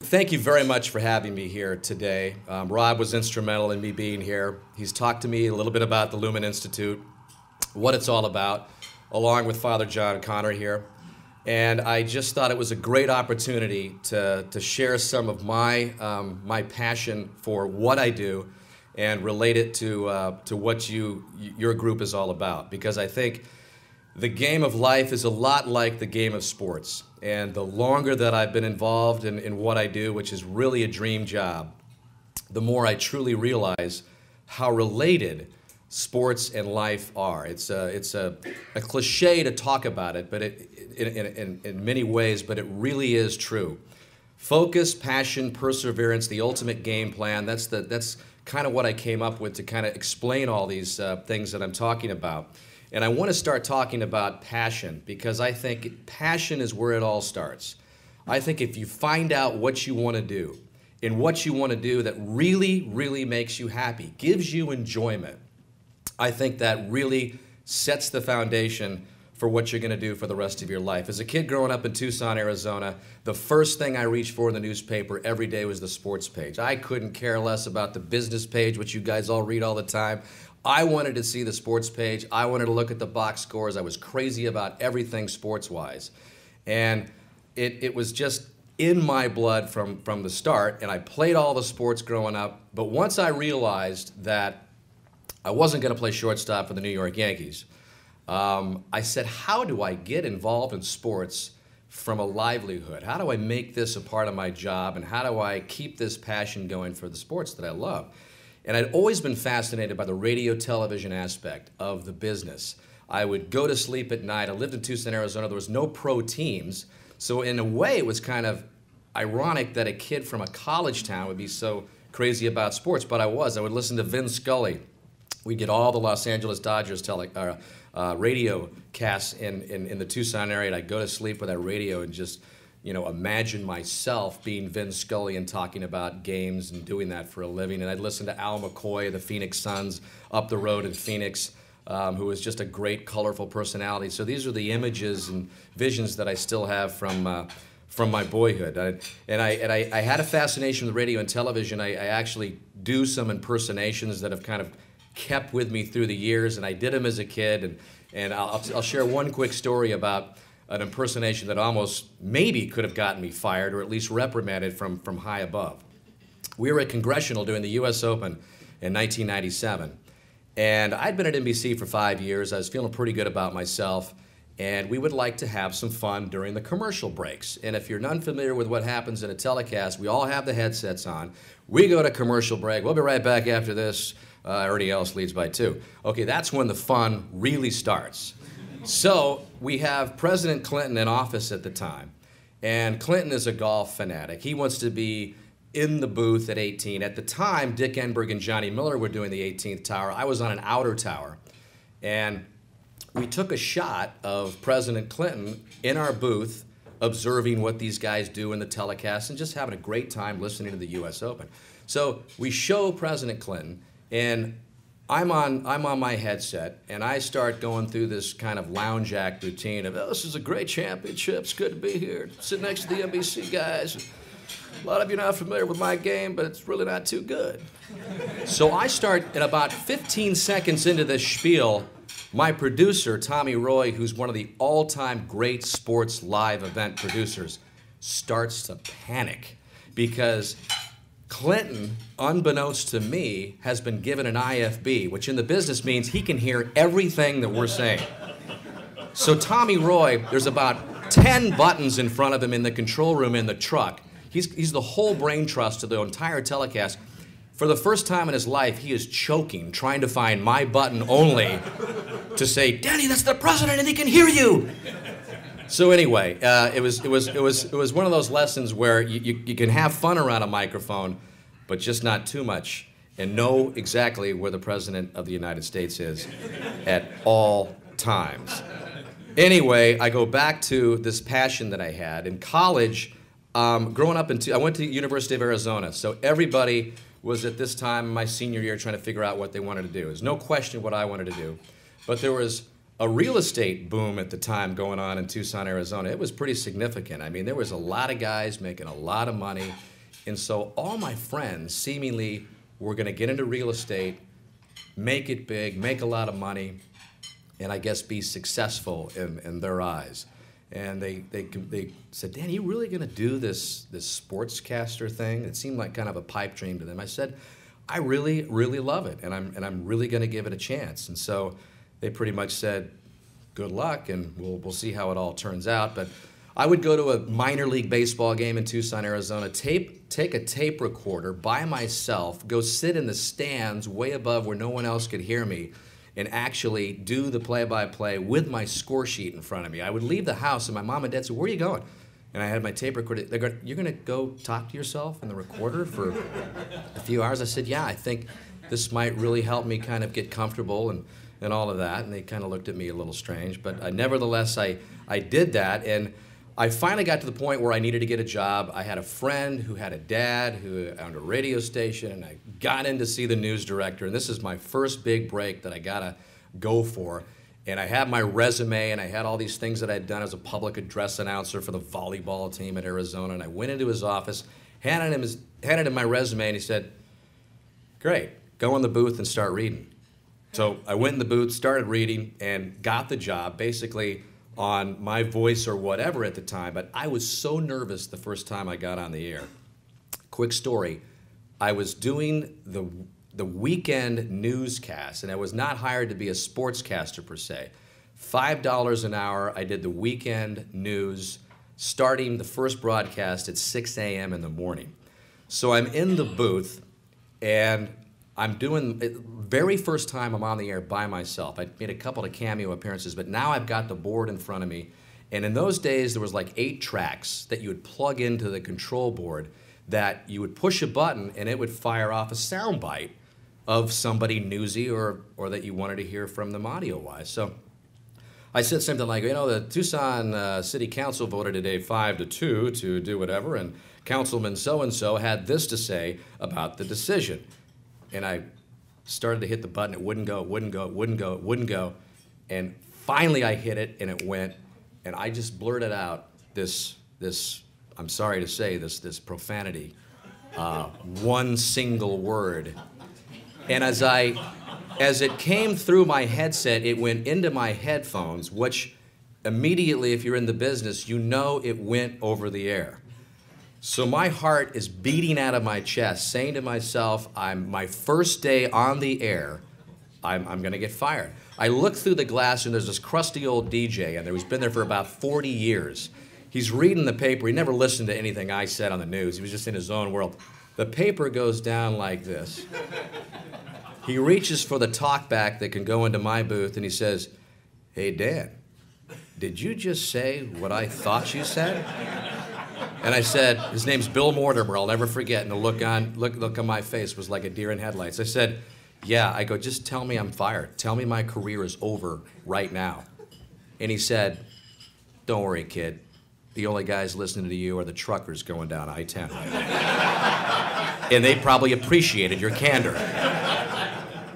Thank you very much for having me here today. Rob was instrumental in me being here. He's talked to me a little bit about the Lumen Institute, what it's all about, along with Father John Connor here. And I just thought it was a great opportunity to share some of my passion for what I do and relate it to what your group is all about. Because I think the game of life is a lot like the game of sports. And the longer that I've been involved in what I do, which is really a dream job, the more I truly realize how related sports and life are. It's a cliche to talk about it, but in many ways, but it really is true. Focus, passion, perseverance, the ultimate game plan, that's kind of what I came up with to kind of explain all these things that I'm talking about. And I want to start talking about passion because I think passion is where it all starts. I think if you find out what you want to do and what you want to do that really, really makes you happy, gives you enjoyment, I think that really sets the foundation for what you're going to do for the rest of your life. As a kid growing up in Tucson, Arizona, the first thing I reached for in the newspaper every day was the sports page. I couldn't care less about the business page, which you guys all read all the time. I wanted to see the sports page. I wanted to look at the box scores. I was crazy about everything sports-wise. And it was just in my blood from the start, and I played all the sports growing up. But once I realized that I wasn't going to play shortstop for the New York Yankees, I said, how do I get involved in sports from a livelihood? How do I make this a part of my job, and how do I keep this passion going for the sports that I love? And I'd always been fascinated by the radio television aspect of the business. I would go to sleep at night. I lived in Tucson, Arizona. There was no pro teams. So in a way, it was kind of ironic that a kid from a college town would be so crazy about sports, but I was. I would listen to Vin Scully. We'd get all the Los Angeles Dodgers radio casts in the Tucson area, and I'd go to sleep with that radio and just imagine myself being Vin Scully and talking about games and doing that for a living. And I'd listen to Al McCoy of the Phoenix Suns up the road in Phoenix, who was just a great, colorful personality. So these are the images and visions that I still have from my boyhood. I had a fascination with radio and television. I actually do some impersonations that have kind of kept with me through the years, and I did them as a kid. And I'll share one quick story about an impersonation that almost maybe could have gotten me fired or at least reprimanded from high above. We were at Congressional doing the U.S. Open in 1997, and I'd been at NBC for 5 years. I was feeling pretty good about myself, and we would like to have some fun during the commercial breaks. And if you're unfamiliar with what happens in a telecast, we all have the headsets on. We go to commercial break. We'll be right back after this. Everybody else leads by 2. Okay, that's when the fun really starts. So we have President Clinton in office at the time, and Clinton is a golf fanatic. He wants to be in the booth at 18. At the time, Dick Enberg and Johnny Miller were doing the 18th tower. I was on an outer tower, and we took a shot of President Clinton in our booth observing what these guys do in the telecast and just having a great time listening to the U.S. Open. So we show President Clinton, and I'm on my headset, and I start going through this kind of lounge act routine of, oh, this is a great championship. It's good to be here. Sit next to the NBC guys. A lot of you are not familiar with my game, but it's really not too good. So I start, and about 15 seconds into this spiel, my producer, Tommy Roy, who's one of the all-time great sports live event producers, starts to panic because Clinton, unbeknownst to me, has been given an IFB, which in the business means he can hear everything that we're saying. So Tommy Roy, there's about 10 buttons in front of him in the control room in the truck. He's the whole brain trust of the entire telecast. For the first time in his life, he is choking, trying to find my button only to say, Danny, that's the president and he can hear you. So anyway, it was one of those lessons where you can have fun around a microphone, but just not too much, and know exactly where the President of the United States is at all times. Anyway, I go back to this passion that I had. In college, growing up, I went to the University of Arizona, so everybody was at this time, my senior year, trying to figure out what they wanted to do. There's no question what I wanted to do, but there was a real estate boom at the time going on in Tucson, Arizona. It was pretty significant. I mean, there was a lot of guys making a lot of money, And so all my friends seemingly were going to get into real estate, make it big, make a lot of money, and I guess be successful in their eyes. And they said, Dan, are you really going to do this sportscaster thing? It seemed like kind of a pipe dream to them. I said, I really, really love it, and I'm really going to give it a chance. And so they pretty much said, good luck, and we'll see how it all turns out. But I would go to a minor league baseball game in Tucson, Arizona, take a tape recorder by myself, go sit in the stands way above where no one else could hear me, and actually do the play-by-play with my score sheet in front of me. I would leave the house, and my mom and dad said, where are you going? And I had my tape recorder. They go, you're going to go talk to yourself in the recorder for a few hours? I said, yeah, I think this might really help me kind of get comfortable and all of that. And they kind of looked at me a little strange. But nevertheless, I did that. And I finally got to the point where I needed to get a job. I had a friend who had a dad who owned a radio station, and I got in to see the news director. And this is my first big break that I got to go for. And I had my resume, and I had all these things that I'd done as a public address announcer for the volleyball team at Arizona. And I went into his office, handed him my resume, and he said, great, go in the booth and start reading. So I went in the booth, started reading, and got the job, basically on my voice or whatever at the time. But I was so nervous the first time I got on the air. Quick story, I was doing the weekend newscast, and I was not hired to be a sportscaster per se. $5 an hour, I did the weekend news, starting the first broadcast at 6 a.m. in the morning. So I'm in the booth, and I'm doing, very first time I'm on the air by myself. I made a couple of cameo appearances, but now I've got the board in front of me. And in those days, there was like 8 tracks that you would plug into the control board that you would push a button and it would fire off a sound bite of somebody newsy or that you wanted to hear from them audio-wise. So I said something like, you know, the Tucson City Council voted today 5-2 to do whatever, and Councilman so-and-so had this to say about the decision. And I started to hit the button, it wouldn't go, it wouldn't go, it wouldn't go, it wouldn't go. And finally I hit it and it went, and I just blurted out this I'm sorry to say, this profanity, one single word. And as it came through my headset, it went into my headphones, which immediately, if you're in the business, you know it went over the air. So my heart is beating out of my chest, saying to myself, my first day on the air, I'm going to get fired. I look through the glass, and there's this crusty old DJ, and he's been there for about 40 years. He's reading the paper. He never listened to anything I said on the news. He was just in his own world. The paper goes down like this. He reaches for the talkback that can go into my booth, and he says, hey, Dan, did you just say what I thought you said? And I said, his name's Bill Mortimer, I'll never forget, and the look on my face was like a deer in headlights. I said, yeah, I go, just tell me I'm fired. Tell me my career is over right now. And he said, don't worry, kid. The only guys listening to you are the truckers going down I-10 right now. And they probably appreciated your candor.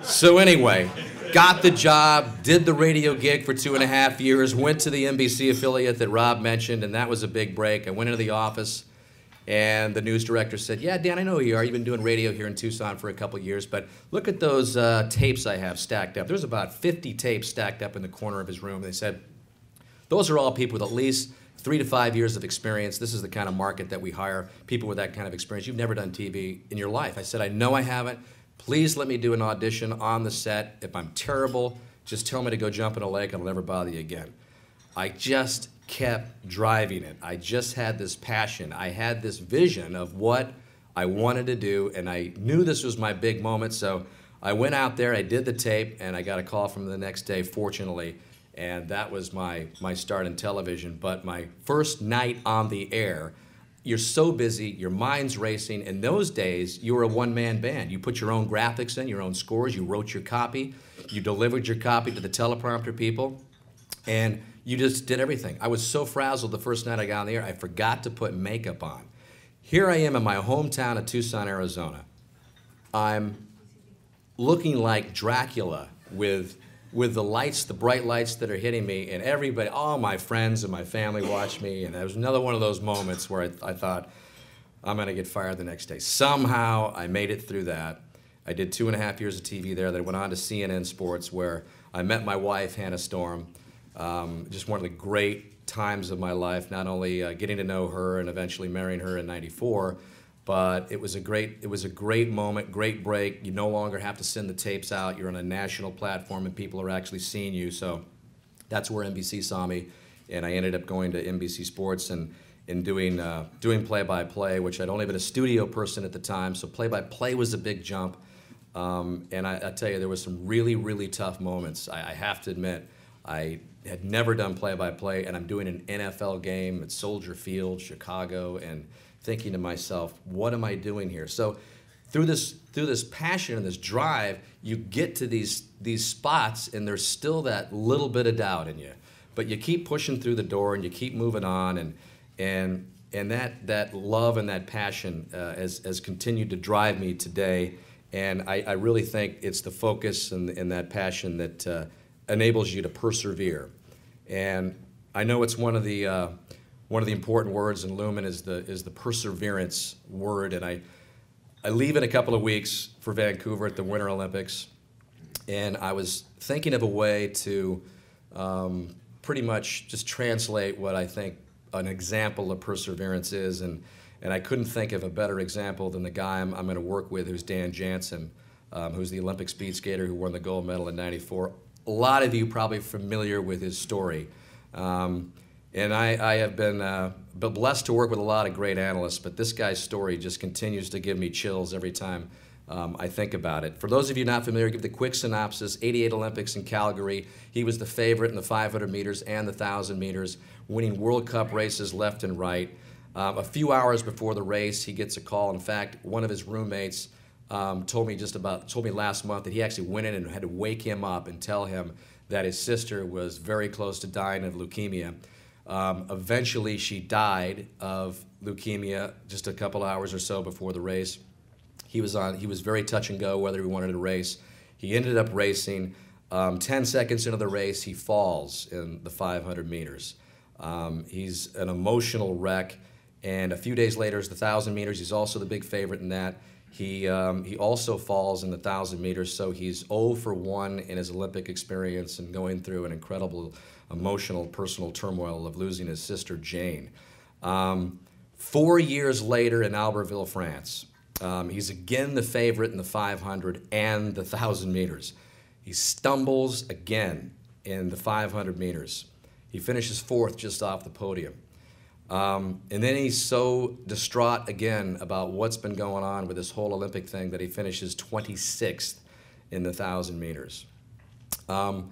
So anyway, got the job, did the radio gig for 2.5 years, went to the NBC affiliate that Rob mentioned, and that was a big break. I went into the office, and the news director said, yeah, Dan, I know who you are. You've been doing radio here in Tucson for a couple years, but look at those tapes I have stacked up. There's about 50 tapes stacked up in the corner of his room. They said, those are all people with at least 3 to 5 years of experience. This is the kind of market that we hire, people with that kind of experience. You've never done TV in your life. I said, I know I haven't. Please let me do an audition on the set. If I'm terrible, just tell me to go jump in a lake and I'll never bother you again. I just kept driving it. I just had this passion. I had this vision of what I wanted to do, and I knew this was my big moment, so I went out there, I did the tape, and I got a call from the next day, fortunately, and that was my start in television. But my first night on the air, you're so busy, your mind's racing. In those days, you were a one-man band. You put your own graphics in, your own scores, you wrote your copy, you delivered your copy to the teleprompter people, and you just did everything. I was so frazzled the first night I got on the air, I forgot to put makeup on. Here I am in my hometown of Tucson, Arizona. I'm looking like Dracula with the lights, the bright lights that are hitting me, and everybody, all my friends and my family watched me, and it was another one of those moments where I thought, I'm going to get fired the next day. Somehow I made it through that. I did 2.5 years of TV there. Then I went on to CNN Sports, where I met my wife, Hannah Storm. Just one of the great times of my life, not only getting to know her and eventually marrying her in '94, but it was a great moment, great break. You no longer have to send the tapes out. You're on a national platform and people are actually seeing you. So that's where NBC saw me, and I ended up going to NBC Sports and doing play-by-play, which I'd only been a studio person at the time, so play-by-play was a big jump. And I tell you, there was some really, really tough moments. I have to admit, I had never done play-by-play, and I'm doing an NFL game at Soldier Field, Chicago, and thinking to myself, what am I doing here? So through this passion and this drive, you get to these spots, and there's still that little bit of doubt in you. But you keep pushing through the door, and you keep moving on, and that love and that passion has continued to drive me today. And I really think it's the focus and that passion that enables you to persevere. And I know it's one of the important words in Lumen is the perseverance word. And I leave in a couple of weeks for Vancouver at the Winter Olympics, and I was thinking of a way to pretty much just translate what I think an example of perseverance is, and I couldn't think of a better example than the guy I'm going to work with, who's Dan Jansen, who's the Olympic speed skater who won the gold medal in '94. A lot of you probably familiar with his story. And I have been blessed to work with a lot of great analysts, but this guy's story just continues to give me chills every time I think about it. For those of you not familiar, give the quick synopsis. '88 Olympics in Calgary. He was the favorite in the 500 meters and the 1,000 meters, winning World Cup races left and right. A few hours before the race, he gets a call. In fact, one of his roommates told me last month that he actually went in and had to wake him up and tell him that his sister was very close to dying of leukemia. Eventually, she died of leukemia just a couple hours or so before the race. He was very touch and go whether he wanted to race. He ended up racing. 10 seconds into the race, he falls in the 500 meters. He's an emotional wreck. And a few days later is the 1,000 meters. He's also the big favorite in that. He also falls in the 1,000 meters, so he's 0 for 1 in his Olympic experience and going through an incredible emotional, personal turmoil of losing his sister, Jane. 4 years later in Albertville, France, he's again the favorite in the 500 and the 1,000 meters. He stumbles again in the 500 meters. He finishes 4th just off the podium. And then he's so distraught again about what's been going on with this whole Olympic thing that he finishes 26th in the 1,000 meters. And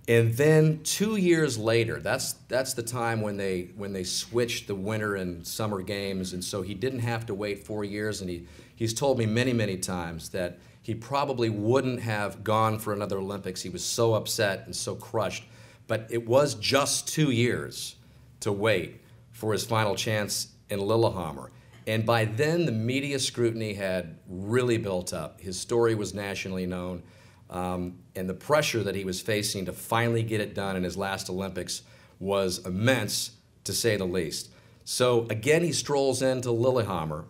then 2 years later, that's the time when they switched the winter and summer games, and so he didn't have to wait 4 years. And he's told me many, many times that he probably wouldn't have gone for another Olympics. He was so upset and so crushed. But it was just 2 years to wait for his final chance in Lillehammer. And by then, the media scrutiny had really built up. His story was nationally known, and the pressure that he was facing to finally get it done in his last Olympics was immense, to say the least. So again, he strolls into Lillehammer,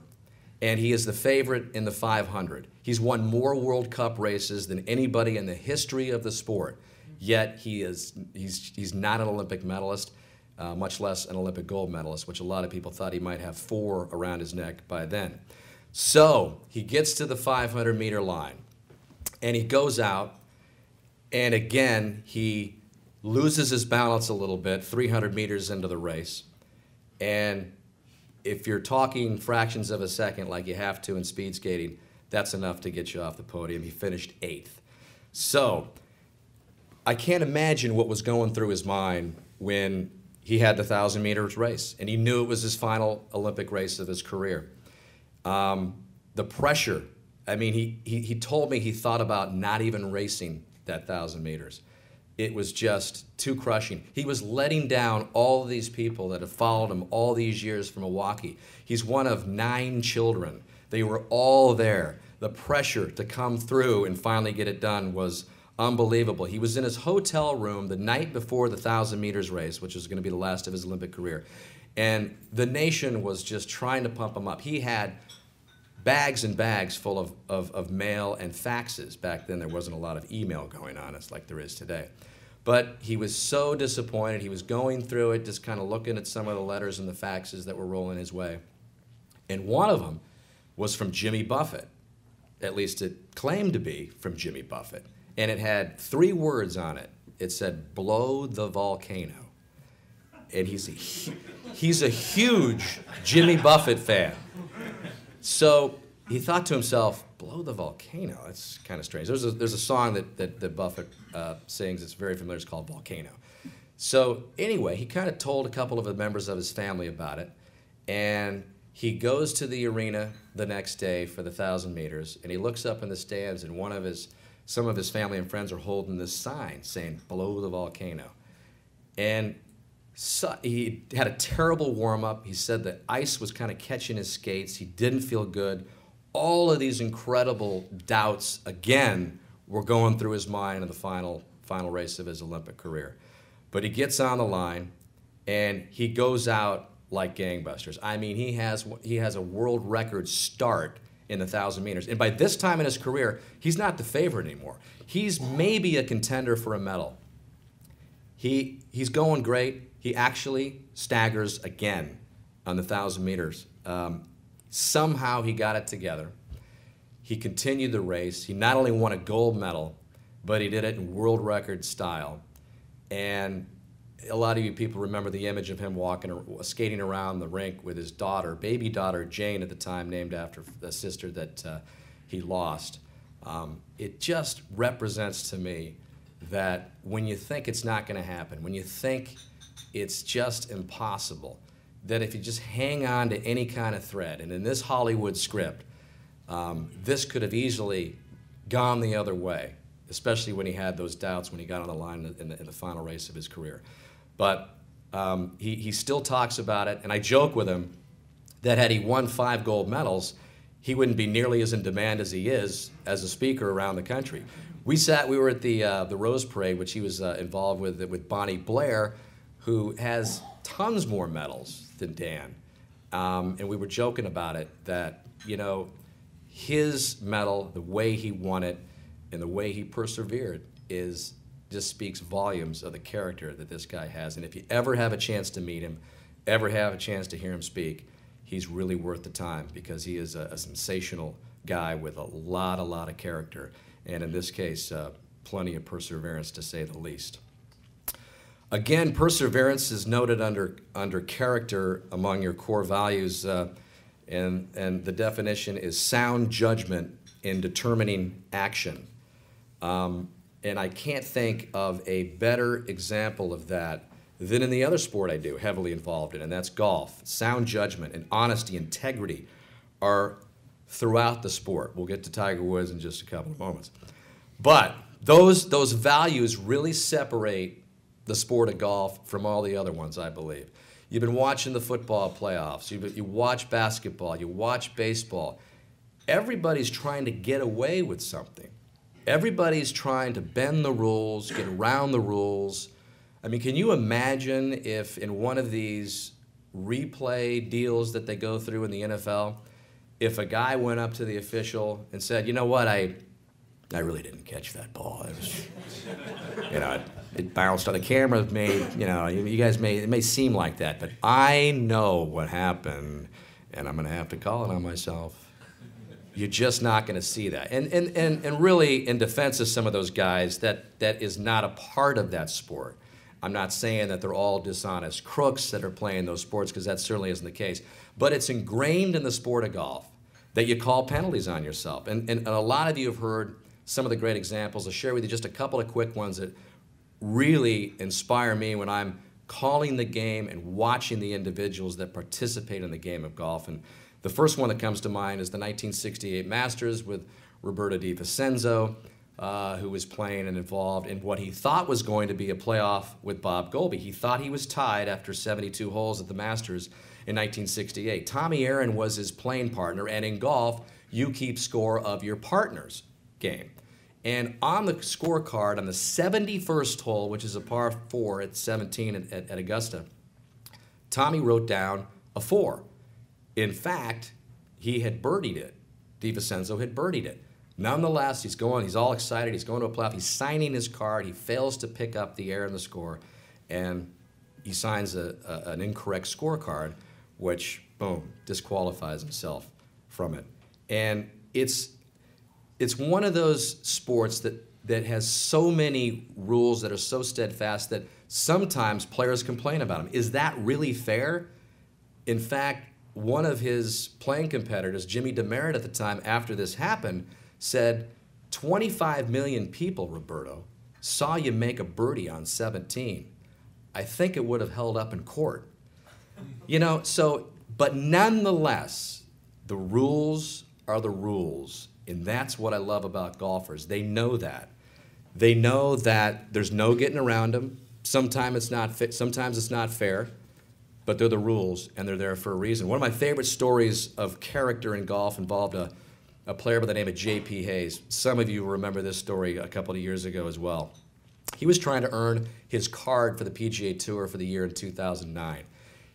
and he is the favorite in the 500. He's won more World Cup races than anybody in the history of the sport, yet he's not an Olympic medalist. Much less an Olympic gold medalist, which a lot of people thought he might have 4 around his neck by then. So he gets to the 500-meter line, and he goes out, and again, he loses his balance a little bit 300 meters into the race. And if you're talking fractions of a second like you have to in speed skating, that's enough to get you off the podium. He finished 8th. So I can't imagine what was going through his mind when he had the 1,000 meters race, and he knew it was his final Olympic race of his career. The pressure, I mean, he told me he thought about not even racing that 1,000 meters. It was just too crushing. He was letting down all of these people that have followed him all these years from Milwaukee. He's one of 9 children. They were all there. The pressure to come through and finally get it done was unbelievable. He was in his hotel room the night before the 1,000 meters race, which was going to be the last of his Olympic career, And the nation was just trying to pump him up. He had bags and bags full of mail and faxes. Back then, there wasn't a lot of email going on, it's like there is today. But he was so disappointed. He was going through it, just kind of looking at some of the letters and the faxes that were rolling his way. And one of them was from Jimmy Buffett. At least it claimed to be from Jimmy Buffett. And it had 3 words on it. It said, "Blow the volcano." And he's a huge Jimmy Buffett fan. So he thought to himself, blow the volcano? That's kind of strange. There's a song that Buffett sings that's very familiar. It's called Volcano. So anyway, he kind of told a couple of the members of his family about it. And he goes to the arena the next day for the 1,000 meters. And he looks up in the stands, and some of his family and friends are holding this sign saying, "Blow the volcano." And so he had a terrible warm-up. He said that ice was kind of catching his skates. He didn't feel good. All of these incredible doubts, again, were going through his mind in the final race of his Olympic career. But he gets on the line, and he goes out like gangbusters. I mean, he has a world record start in the 1,000 meters. And by this time in his career, he's not the favorite anymore. He's maybe a contender for a medal. He's going great. He actually staggers again on the 1,000 meters. Somehow he got it together. He continued the race. He not only won a gold medal, but he did it in world record style. And a lot of you people remember the image of him skating around the rink with his daughter, baby daughter Jane at the time, named after the sister that he lost. It just represents to me that when you think it's not going to happen, when you think it's just impossible, that if you just hang on to any kind of thread, and in this Hollywood script, this could have easily gone the other way, especially when he had those doubts when he got on the line in the final race of his career. But he still talks about it, and I joke with him that had he won 5 gold medals, he wouldn't be nearly as in demand as he is as a speaker around the country. We were at the Rose Parade, which he was involved with Bonnie Blair, who has tons more medals than Dan. And we were joking about it, that, you know, his medal, the way he won it, and the way he persevered just speaks volumes of the character that this guy has. And if you ever have a chance to meet him, ever have a chance to hear him speak, he's really worth the time, because he is a sensational guy with a lot of character. And in this case, plenty of perseverance, to say the least. Again, perseverance is noted under character among your core values, and the definition is sound judgment in determining action. And I can't think of a better example of that than in the other sport I do, heavily involved in, and that's golf. Sound judgment and honesty, integrity are throughout the sport. We'll get to Tiger Woods in just a couple of moments. But those values really separate the sport of golf from all the other ones, I believe. You've been watching the football playoffs. You watch basketball. You watch baseball. Everybody's trying to get away with something. Everybody's trying to bend the rules, get around the rules. I mean, can you imagine if in one of these replay deals that they go through in the NFL, if a guy went up to the official and said, "You know what, I really didn't catch that ball. It was, you know, it bounced on the camera. It may seem like that, but I know what happened, and I'm going to have to call it on myself." You're just not going to see that. And really, in defense of some of those guys, that is not a part of that sport. I'm not saying that they're all dishonest crooks that are playing those sports, because that certainly isn't the case. But it's ingrained in the sport of golf that you call penalties on yourself. And a lot of you have heard some of the great examples. I'll share with you just a couple of quick ones that really inspire me when I'm calling the game and watching the individuals that participate in the game of golf. And the first one that comes to mind is the 1968 Masters with Roberto Di Vincenzo, who was playing and involved in what he thought was going to be a playoff with Bob Goalby. He thought he was tied after 72 holes at the Masters in 1968. Tommy Aaron was his playing partner, and in golf, you keep score of your partner's game. And on the scorecard, on the 71st hole, which is a par 4 at 17 at Augusta, Tommy wrote down a 4. In fact, he had birdied it. DiVincenzo had birdied it. Nonetheless, he's all excited, he's going to a playoff, he's signing his card, he fails to pick up the error in the score, and he signs an incorrect scorecard, which, boom, disqualifies himself from it. And it's one of those sports that has so many rules that are so steadfast that sometimes players complain about them. Is that really fair? In fact, one of his playing competitors, Jimmy Demerit at the time, after this happened, said, 25 million people, Roberto, saw you make a birdie on 17. I think it would have held up in court. But nonetheless, the rules are the rules. And that's what I love about golfers. They know that. They know that there's no getting around them. Sometimes it's not fair, but they're the rules, and they're there for a reason. One of my favorite stories of character in golf involved a player by the name of J.P. Hayes. Some of you remember this story a couple of years ago as well. He was trying to earn his card for the PGA Tour for the year in 2009.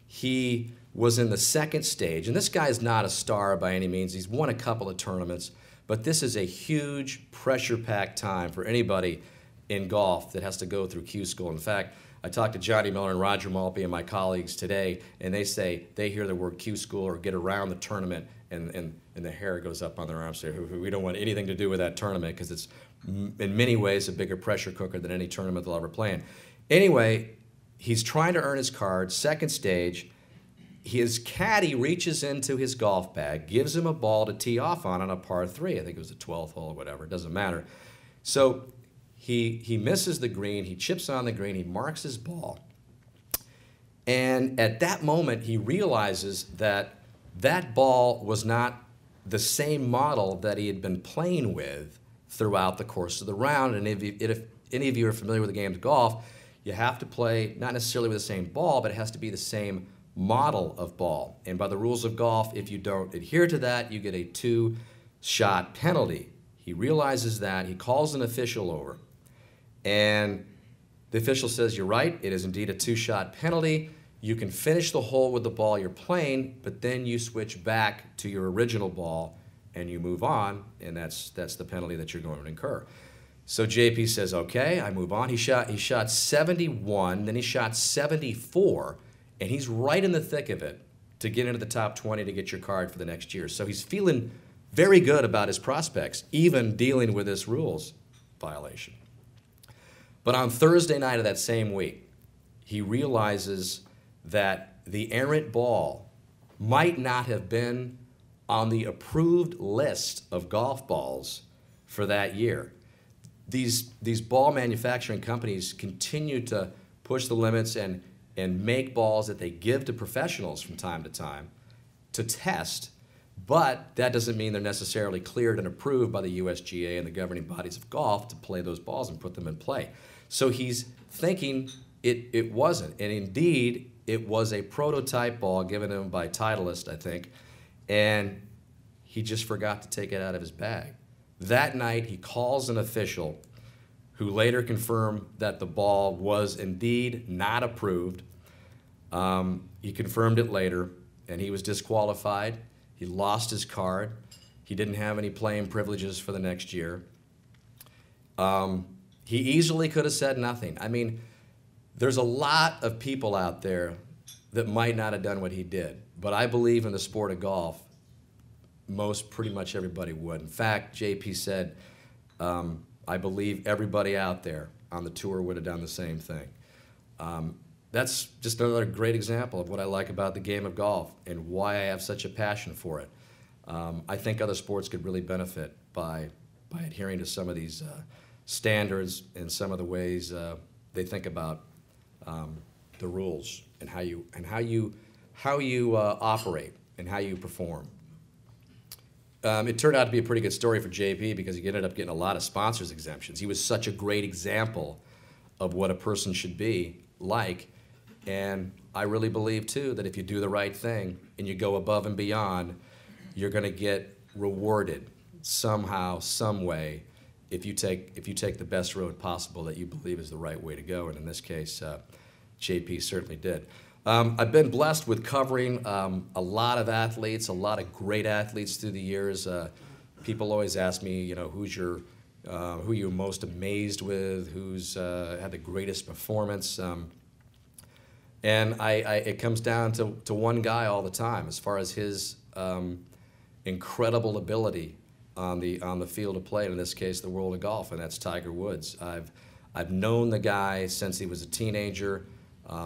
He was in the second stage, and this guy's not a star by any means. He's won a couple of tournaments, but this is a huge pressure-packed time for anybody in golf that has to go through Q school. In fact, I talked to Johnny Miller and Roger Maltby and my colleagues today, and they say they hear the word Q school or get around the tournament, and the hair goes up on their arms. Say, we don't want anything to do with that tournament because it's in many ways a bigger pressure cooker than any tournament they'll ever play in. Anyway, he's trying to earn his card, second stage. His caddy reaches into his golf bag, gives him a ball to tee off on a par 3. I think it was the 12th hole or whatever. It doesn't matter. So he misses the green. He chips on the green. He marks his ball. And at that moment, he realizes that that ball was not the same model that he had been playing with throughout the course of the round. And if any of you are familiar with the game of golf, you have to play not necessarily with the same ball, but it has to be the same model of ball. And by the rules of golf, if you don't adhere to that, you get a 2-shot penalty. He realizes that. He calls an official over. And the official says, you're right, it is indeed a 2-shot penalty. You can finish the hole with the ball you're playing, but then you switch back to your original ball and you move on, and that's the penalty that you're going to incur. So JP says, okay, I move on. He shot 71, then he shot 74, and he's right in the thick of it to get into the top 20 to get your card for the next year. So he's feeling very good about his prospects, even dealing with this rules violation. But on Thursday night of that same week, he realizes that the errant ball might not have been on the approved list of golf balls for that year. These ball manufacturing companies continue to push the limits and make balls that they give to professionals from time to time to test, but that doesn't mean they're necessarily cleared and approved by the USGA and the governing bodies of golf to play those balls and put them in play. So he's thinking it wasn't, and indeed it was a prototype ball given him by Titleist, I think, and he just forgot to take it out of his bag. That night he calls an official who later confirmed that the ball was indeed not approved. He confirmed it later, and he was disqualified. He lost his card. He didn't have any playing privileges for the next year. He easily could have said nothing. I mean, there's a lot of people out there that might not have done what he did, but I believe in the sport of golf, pretty much everybody would. In fact, JP said, I believe everybody out there on the tour would have done the same thing. That's just another great example of what I like about the game of golf and why I have such a passion for it. I think other sports could really benefit by adhering to some of these standards and some of the ways they think about the rules and how you operate and how you perform. It turned out to be a pretty good story for JP because he ended up getting a lot of sponsors exemptions. He was such a great example of what a person should be like. And I really believe, too, that if you do the right thing and you go above and beyond, you're going to get rewarded somehow, some way, if you take the best road possible that you believe is the right way to go. And in this case, JP certainly did. I've been blessed with covering a lot of athletes, a lot of great athletes through the years. People always ask me, you know, who you're most amazed with, who's had the greatest performance. And it comes down to one guy all the time as far as his incredible ability on the field of play, and in this case, the world of golf, and that's Tiger Woods. I've known the guy since he was a teenager.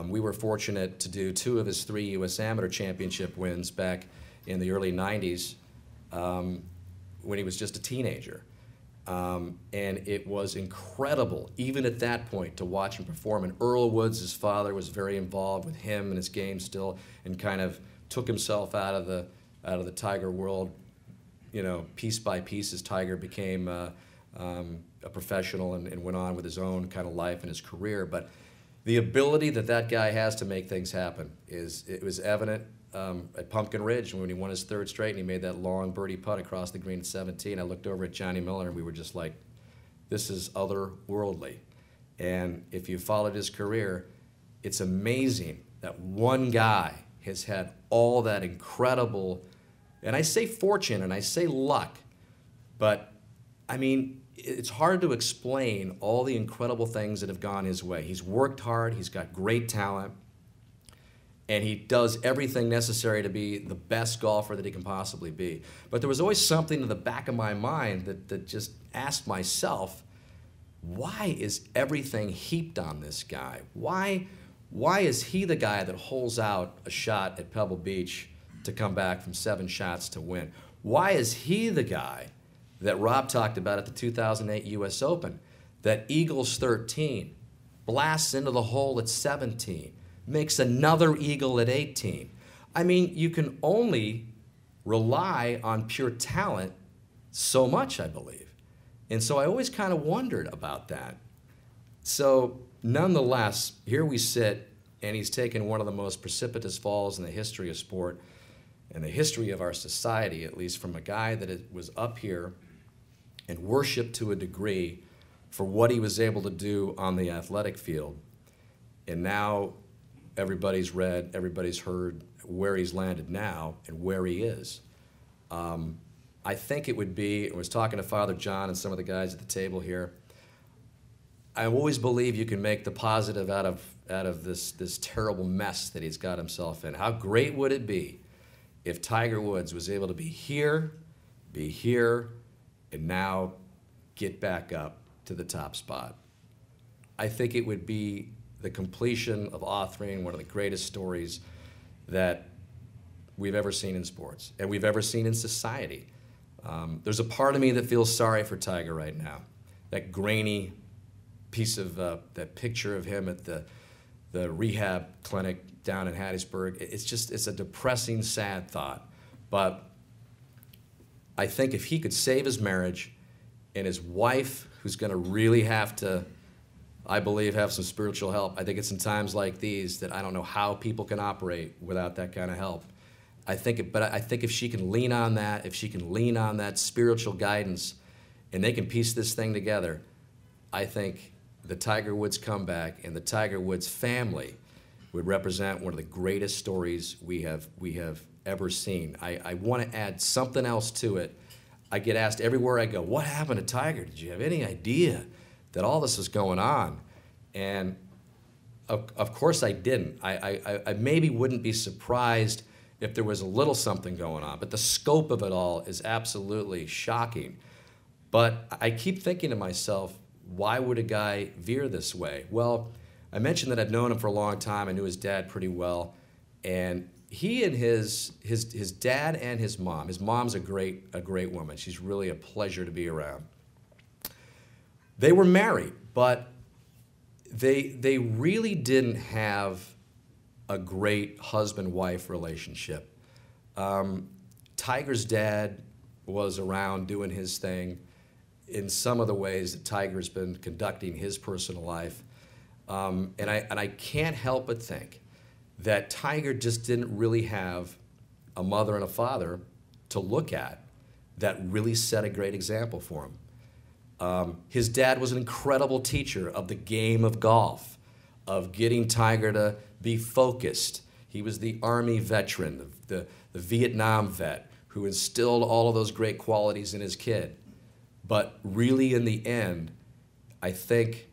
We were fortunate to do 2 of his 3 U.S. Amateur Championship wins back in the early 90s when he was just a teenager. And it was incredible, even at that point, to watch him perform. And Earl Woods, his father, was very involved with him and his game still, and kind of took himself out of the Tiger world, you know, piece by piece as Tiger became a professional and went on with his own kind of life and his career. But the ability that guy has to make things happen it was evident at Pumpkin Ridge when he won his 3rd straight and he made that long birdie putt across the green at 17. I looked over at Johnny Miller and we were just like, this is otherworldly. And if you followed his career, it's amazing that one guy has had all that incredible, and I say fortune and I say luck, but I mean, it's hard to explain all the incredible things that have gone his way. He's worked hard, he's got great talent, and he does everything necessary to be the best golfer that he can possibly be. But there was always something in the back of my mind that just asked myself, why is everything heaped on this guy? Why is he the guy that holds out a shot at Pebble Beach to come back from 7 shots to win? Why is he the guy that Rob talked about at the 2008 U.S. Open, that eagles 13, blasts into the hole at 17, makes another eagle at 18? I mean, you can only rely on pure talent so much, I believe. And so I always kind of wondered about that. So nonetheless, here we sit, and he's taken one of the most precipitous falls in the history of sport, and the history of our society, at least, from a guy that was up here and worshiped to a degree for what he was able to do on the athletic field. And now everybody's read, everybody's heard where he's landed now and where he is. I think it would be, I was talking to Father John and some of the guys at the table here, I always believe you can make the positive out of this terrible mess that he's got himself in. How great would it be if Tiger Woods was able to be here, and now get back up to the top spot? I think it would be the completion of authoring one of the greatest stories that we've ever seen in sports and we've ever seen in society. There's a part of me that feels sorry for Tiger right now. That grainy piece of, that picture of him at the rehab clinic down in Hattiesburg, it's a depressing, sad thought. But I think if he could save his marriage, and his wife, who's going to really have to, I believe, have some spiritual help. I think it's in times like these that I don't know how people can operate without that kind of help. I think if she can lean on that, if she can lean on that spiritual guidance, and they can piece this thing together, I think the Tiger Woods comeback and the Tiger Woods family would represent one of the greatest stories we have ever seen. I want to add something else to it. I get asked everywhere I go, what happened to Tiger? Did you have any idea that all this was going on? And of course I didn't. I maybe wouldn't be surprised if there was a little something going on, but the scope of it all is absolutely shocking. But I keep thinking to myself, why would a guy veer this way? Well, I mentioned that I've known him for a long time. I knew his dad pretty well, and he and his dad and his mom's a great woman. She's really a pleasure to be around. They were married, but they really didn't have a great husband-wife relationship. Tiger's dad was around doing his thing in some of the ways that Tiger's been conducting his personal life. And I can't help but think that Tiger just didn't really have a mother and a father to look at that really set a great example for him. His dad was an incredible teacher of the game of golf, of getting Tiger to be focused, He was the Army veteran, the Vietnam vet, who instilled all of those great qualities in his kid. But really, in the end, I think,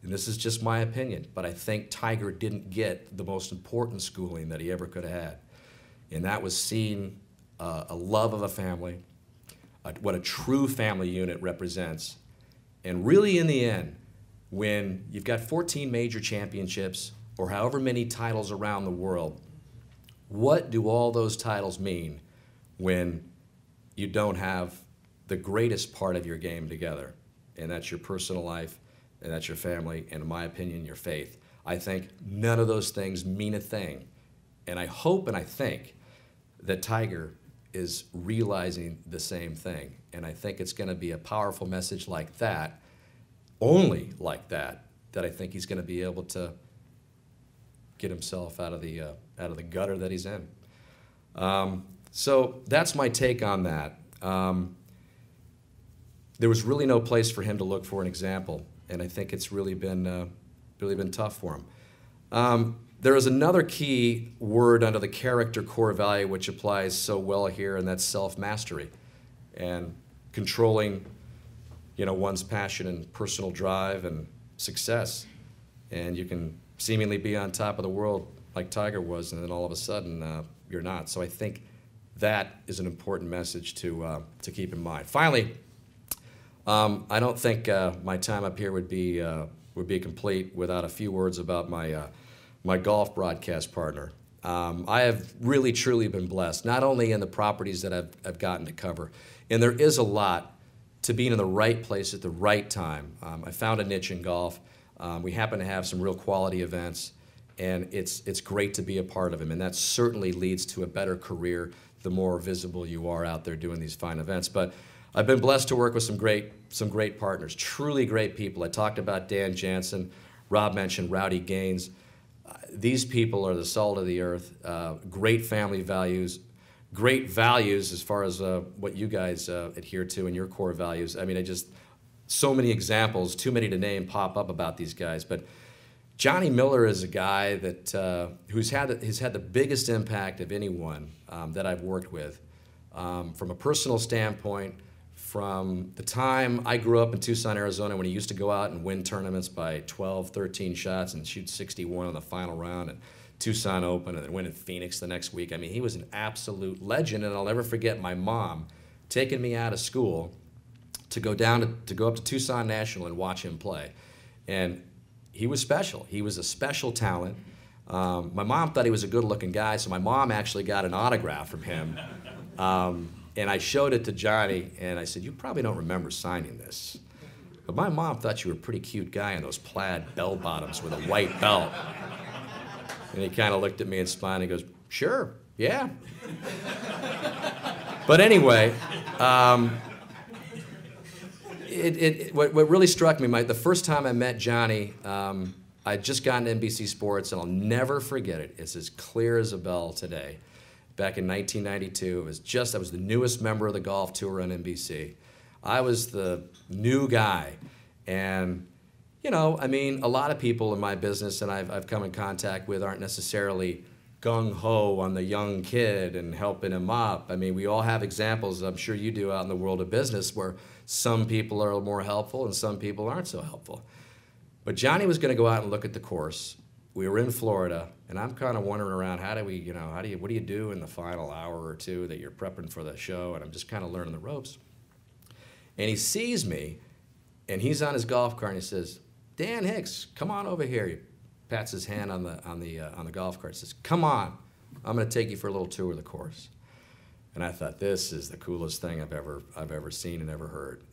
and this is just my opinion, but I think Tiger didn't get the most important schooling that he ever could have had. And that was seeing a love of a family, what a true family unit represents. And really, in the end, when you've got 14 major championships or however many titles around the world, what do all those titles mean when you don't have the greatest part of your game together? And that's your personal life, and that's your family, and in my opinion, your faith. I think none of those things mean a thing. And I hope and I think that Tiger is realizing the same thing. And I think it's going to be a powerful message like that, only like that, that I think he's going to be able to get himself out of the gutter that he's in. So that's my take on that. There was really no place for him to look for an example, and I think it's really been tough for him. There is another key word under the character core value which applies so well here, and that's self-mastery and controlling, one's passion and personal drive and success. And you can seemingly be on top of the world like Tiger was, and then all of a sudden you're not. So I think that is an important message to keep in mind. Finally, I don't think my time up here would be complete without a few words about my golf broadcast partner. I have really, truly been blessed, not only in the properties that I've gotten to cover, and there is a lot to being in the right place at the right time. I found a niche in golf. We happen to have some real quality events, and it's great to be a part of them, and that certainly leads to a better career the more visible you are out there doing these fine events. But I've been blessed to work with some great partners, truly great people. I talked about Dan Jansen. Rob mentioned Rowdy Gaines. These people are the salt of the earth, great family values, great values as far as what you guys adhere to and your core values. I mean, so many examples, too many to name, pop up about these guys. But Johnny Miller is a guy that has had the biggest impact of anyone that I've worked with. From a personal standpoint, from the time I grew up in Tucson, Arizona, when he used to go out and win tournaments by 12, 13 shots and shoot 61 on the final round at Tucson Open and then win in Phoenix the next week. I mean, he was an absolute legend, and I'll never forget my mom taking me out of school to go up to Tucson National and watch him play. And he was special. He was a special talent. My mom thought he was a good-looking guy, so my mom actually got an autograph from him. And I showed it to Johnny, and I said, "You probably don't remember signing this, but my mom thought you were a pretty cute guy in those plaid bell-bottoms with a white belt." And he kind of looked at me and smiled, and he goes, "Sure, yeah." But anyway, what really struck me, the first time I met Johnny, I'd just gotten to NBC Sports, and I'll never forget it. It's as clear as a bell today. Back in 1992, I was the newest member of the golf tour on NBC. I was the new guy. And, a lot of people in my business and I've come in contact with aren't necessarily gung-ho on the young kid and helping him up. I mean, we all have examples, I'm sure you do, out in the world of business where some people are more helpful and some people aren't so helpful. But Johnny was going to go out and look at the course. We were in Florida, and I'm kind of wandering around, what do you do in the final hour or two that you're prepping for the show? And I'm just kind of learning the ropes. And he sees me, and he's on his golf cart, and he says, "Dan Hicks, come on over here." He pats his hand on the golf cart, says, "Come on, I'm going to take you for a little tour of the course." And I thought, this is the coolest thing I've ever seen and ever heard.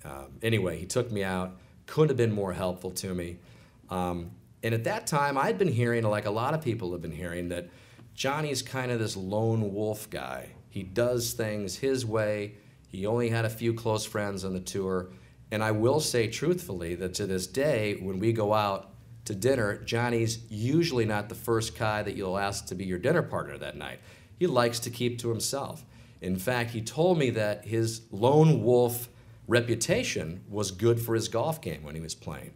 Anyway, he took me out. Couldn't have been more helpful to me. And at that time, I'd been hearing, like a lot of people have been hearing, that Johnny's kind of this lone wolf guy. He does things his way. He only had a few close friends on the tour. And I will say truthfully that to this day, when we go out to dinner, Johnny's usually not the first guy that you'll ask to be your dinner partner that night. He likes to keep to himself. In fact, he told me that his lone wolf reputation was good for his golf game when he was playing.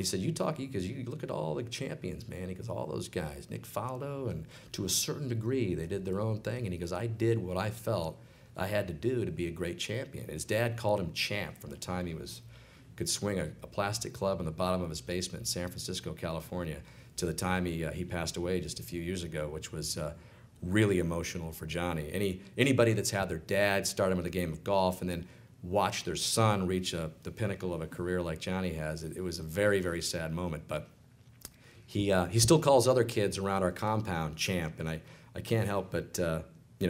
He said, you talk, because you look at all the champions, man. He goes, all those guys, Nick Faldo, and to a certain degree, they did their own thing. And he goes, I did what I felt I had to do to be a great champion. His dad called him champ from the time he could swing a plastic club in the bottom of his basement in San Francisco, California, to the time he passed away just a few years ago, which was really emotional for Johnny. Anybody that's had their dad start him with a game of golf and then watch their son reach the pinnacle of a career like Johnny has, it was a very, very sad moment. But he still calls other kids around our compound champ, and I can't help but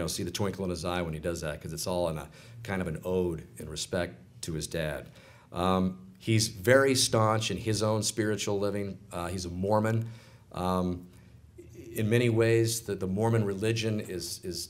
see the twinkle in his eye when he does that, because it's all in a kind of an ode in respect to his dad. He's very staunch in his own spiritual living. He's a Mormon. In many ways, the Mormon religion is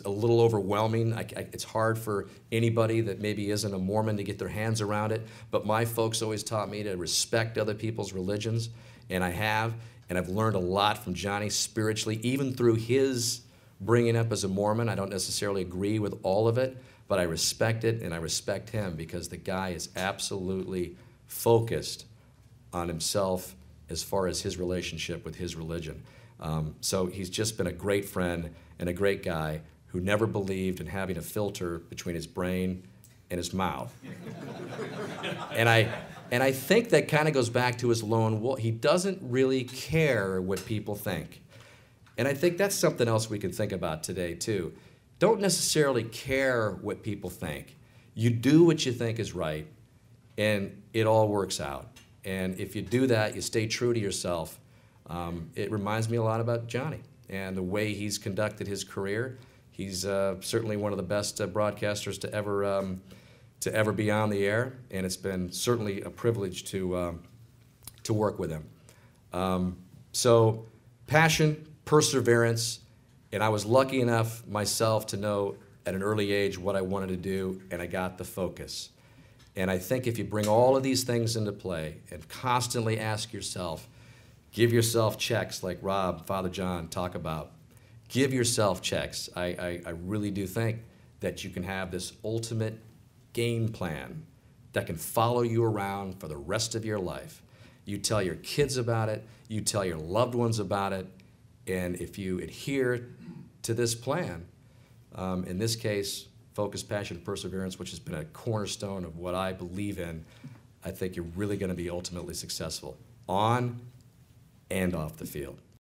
a little overwhelming. It's hard for anybody that maybe isn't a Mormon to get their hands around it, but my folks always taught me to respect other people's religions, and I have, and I've learned a lot from Johnny spiritually, even through his bringing up as a Mormon. I don't necessarily agree with all of it, but I respect it, and I respect him because the guy is absolutely focused on himself as far as his relationship with his religion. So he's just been a great friend and a great guy who never believed in having a filter between his brain and his mouth. And I think that kind of goes back to his lone wolf. He doesn't really care what people think. And I think that's something else we can think about today, too. Don't necessarily care what people think. You do what you think is right, and it all works out. And if you do that, you stay true to yourself. It reminds me a lot about Johnny and the way he's conducted his career. He's certainly one of the best broadcasters to ever be on the air, and it's been certainly a privilege to work with him. So passion, perseverance, and I was lucky enough myself to know at an early age what I wanted to do, and I got the focus. And I think if you bring all of these things into play and constantly ask yourself, give yourself checks like Rob, Father John talk about, give yourself checks. I really do think that you can have this ultimate game plan that can follow you around for the rest of your life. You tell your kids about it, you tell your loved ones about it, and if you adhere to this plan, in this case, focus, passion, perseverance, which has been a cornerstone of what I believe in, I think you're really going to be ultimately successful on and off the field.